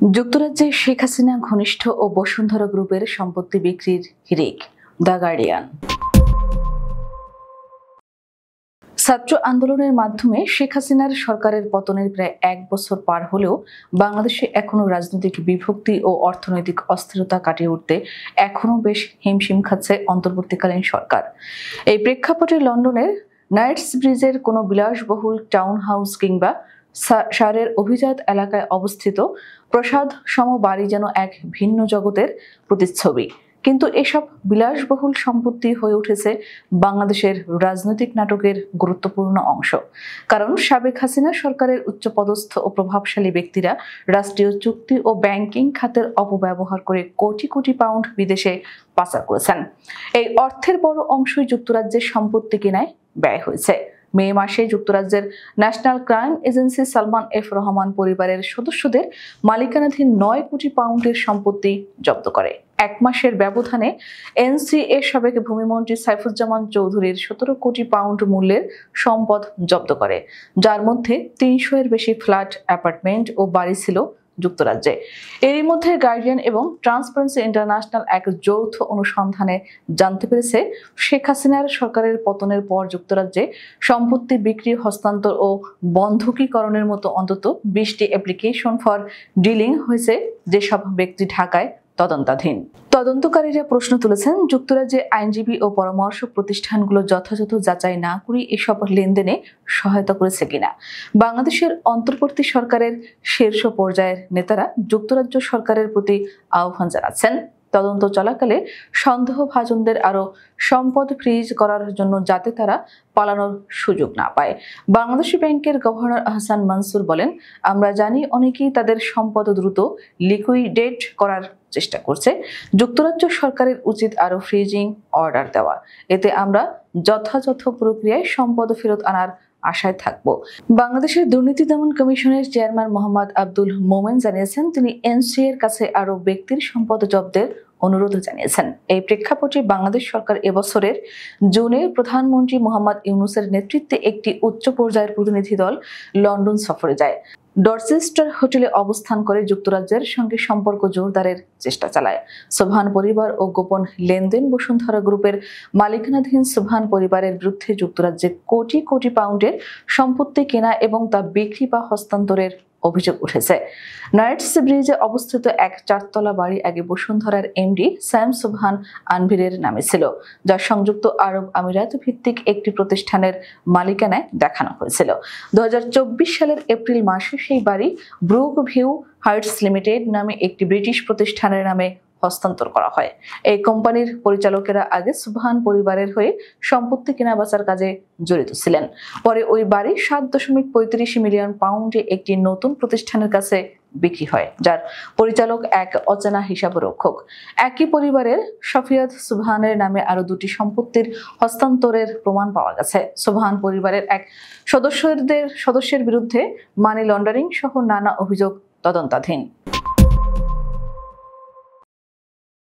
যুক্তরাজ্যে শেখ হাসিনা ঘনিষ্ঠ ও বসুন্ধরা গ্রুপের সম্পত্তি বিক্রির হিড়িক। The guardian. ছাত্র আন্দোলনের মাধ্যমে শেখ হাসিনার সরকারের পতনের প্রায় 1 বছর পার হলেও বাংলাদেশে এখনো রাজনৈতিক বিভক্তি ও অর্থনৈতিক অস্থিরতা কাটিয়ে উঠতে এখনো বেশ হিমশিম খাচ্ছে অন্তর্বর্তীকালীন সরকার। এই প্রেক্ষাপটে লন্ডনের নাইটস ব্রিজের কোনো বিলাসবহুল টাউন হাউস কিংবা শহরের অভিজাত এলাকায় অবস্থিত প্রসাদ সম বাড়ি যেন এক ভিন্ন জগতের প্রতিচ্ছবি। কিন্তু এসব বিলাসবহুল সম্পত্তি হয়ে উঠেছে বাংলাদেশের রাজনৈতিক নাটকের গুরুত্বপূর্ণ অংশ। কারণ সাবেক হাসিনা সরকারের উচ্চপদস্থ ও প্রভাবশালী ব্যক্তিরা রাষ্ট্রীয় চুক্তি ও ব্যাংকিং খাতের অপব্যবহার করে কোটি কোটি পাউন্ড বিদেশে পাচার করেছেন। এই অর্থের বড় অংশই যুক্তরাজ্যের সম্পত্তি কেনায় ব্যয় হয়েছে। মে মাসে যুক্তরাজ্যের national crime agency Salman F Rahman পরিবারের সদস্যদের মালিকানাধীন 9 কোটি পাউন্ডের সম্পত্তি জব্দ করে। 1 মাসের ব্যবধানে এনসিএ সাবেক ভূমিমন্ত্রী সাইফুজ্জামান চৌধুরীর 17 কোটি পাউন্ড মূল্যের সম্পদ জব্দ করে, যার মধ্যে 300 এর বেশি ফ্ল্যাট, অ্যাপার্টমেন্ট ও বাড়ি ছিল যুক্তরাজ্যে। এরই মধ্যে গার্ডিয়ান এবং ট্রান্সপারেন্সি ইন্টারন্যাশনাল এক যৌথ অনুসন্ধানে জানতে পেরেছে, শেখ হাসিনার সরকারের পতনের পর যুক্তরাজ্যে সম্পত্তি বিক্রি, হস্তান্তর ও বন্ধকীকরণের মতো অন্তত 20টি অ্যাপ্লিকেশন ফর ডিলিং হয়েছে, যেসব ব্যক্তি ঢাকায় তদন্তাধীন। তদন্তকারীরা প্রশ্ন তুলেছেন, যুক্তরাজ্যে আইনজীবী ও পরামর্শ প্রতিষ্ঠানগুলো যথাযথ যাচাই না করে এসব লেনদেনে সহায়তা করেছে কিনা। বাংলাদেশের অন্তর্বর্তী সরকারের শীর্ষ পর্যায়ের নেতারা যুক্তরাজ্য সরকারের প্রতি আহ্বান জানাচ্ছেন, তদন্ত চলাকালে সন্দেহভাজনদের আরও সম্পদ ফ্রিজ করার জন্য যাতে তারা পালানোর সুযোগ না পায়। বাংলাদেশ ব্যাংকের গভর্নর আহসান মানসুর বলেন, আমরা জানি অনেকেই তাদের সম্পদ দ্রুত লিকুইডেট করার চেষ্টা করছে। যুক্তরাজ্য সরকারের উচিত আরও ফ্রিজিং অর্ডার দেওয়া। এতে আমরা যথাযথ প্রক্রিয়ায় সম্পদ ফেরত আনার আশায় থাকব। বাংলাদেশের দুর্নীতি দমন কমিশনের চেয়ারম্যান মোহাম্মদ আব্দুল মোমেন জানিয়েছেন, তিনি এনসিএ এর কাছে আরও ব্যক্তির সম্পদ জব্দের অনুরোধ জানিয়েছেন। এই প্রেক্ষাপটে বাংলাদেশ সরকার এবছরের জুনে প্রধানমন্ত্রী মোহাম্মদ ইউনূসের নেতৃত্বে একটি উচ্চ পর্যায়ের প্রতিনিধি দল লন্ডন সফরে যায়। ডরচেস্টার হোটেলে অবস্থান করে যুক্তরাজ্যের সঙ্গে সম্পর্ক জোরদারের চেষ্টা চালায়। সোবহান পরিবার ও গোপন লেনদেন। বসুন্ধরা গ্রুপের মালিকানাধীন সোবহান পরিবারের বিরুদ্ধে যুক্তরাজ্যে কোটি কোটি পাউন্ডের সম্পত্তি কেনা এবং তা বিক্রি বা হস্তান্তরের অভিযোগ উঠেছে। নাইটস ব্রিজে অবস্থিত এক 4 তলা বাড়ি আগে বসুন্ধরার এমডি স্যাম সোবহান আনভিরের নামে ছিল, যা সংযুক্ত আরব আমিরাত ভিত্তিক একটি প্রতিষ্ঠানের মালিকানায় দেখানো হয়েছিল। 2024 সালের এপ্রিল মাসে সেই বাড়ি ব্রুক ভিউ হাইটস লিমিটেড নামে একটি ব্রিটিশ প্রতিষ্ঠানের নামে হস্তান্তর করা হয়। এই কোম্পানির পরিচালকেরা আগে সোবহান পরিবারের হয়ে সম্পত্তি কেনাবেচার কাজে জড়িত ছিলেন। পরে ওই বাড়ি 7.35 মিলিয়ন পাউন্ডে একটি নতুন প্রতিষ্ঠানের কাছে বিক্রি হয়, যার পরিচালক এক অচেনা হিসাবরক্ষক। একই পরিবারের শফিয়াত সোবহানের নামে আরো 2টি সম্পত্তির হস্তান্তরের প্রমাণ পাওয়া গেছে। সোবহান পরিবারের এক সদস্যের বিরুদ্ধে মানি লন্ডারিং সহ নানা অভিযোগ তদন্তাধীন।